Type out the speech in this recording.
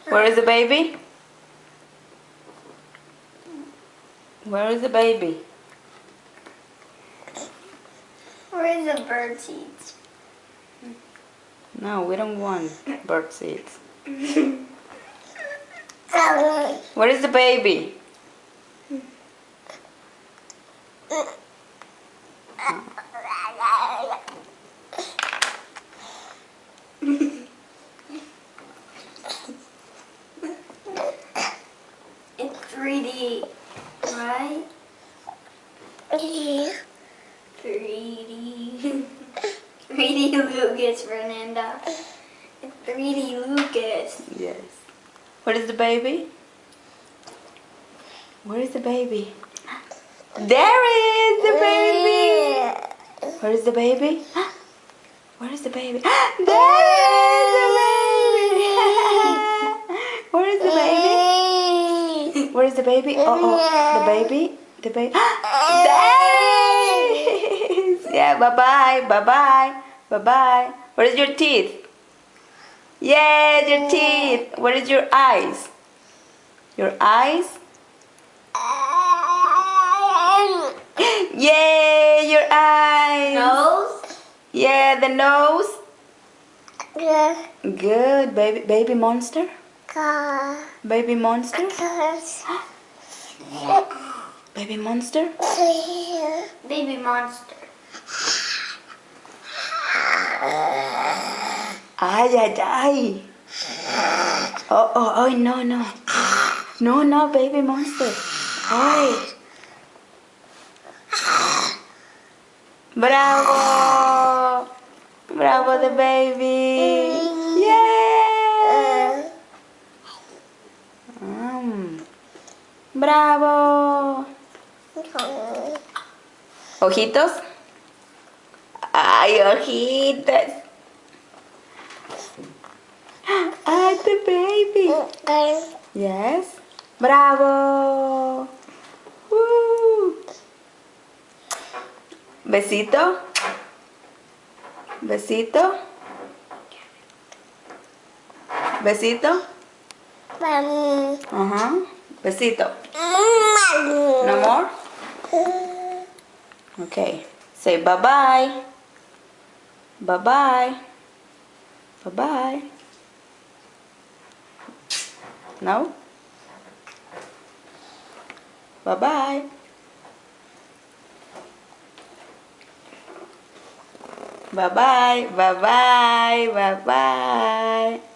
Where is the baby? Where is the baby? Where is the bird seeds? No, we don't want bird seeds. Where is the baby? It's 3D, right? 3D. 3D Lucas, Fernanda. It's 3D Lucas. Yes. Where is the baby? Where is the baby? There is the baby! Where is the baby? Where is the baby? There is the baby! Where is the baby? Where is the baby? Oh, the baby? The baby? There it is! Yeah, bye-bye, bye-bye, bye-bye. Where is your teeth? Yes, your teeth. Where is your eyes? Your eyes? Yay, your eyes. Nose? Yeah, the nose. Good, baby monster. Baby monster. Baby monster. Baby monster. Ay, ay, ay. Oh, no, no. No, no, baby monster. Ay. Bravo. Bravo, the baby. Yeah. Bravo. Ojitos. Ay, ojitos. Ay, the baby. Yes. Bravo. Woo. Besito. Besito. Besito. Besito. No more? Okay. Say bye-bye. Bye-bye. Bye-bye. No? Bye-bye. Bye-bye. Bye-bye. Bye-bye.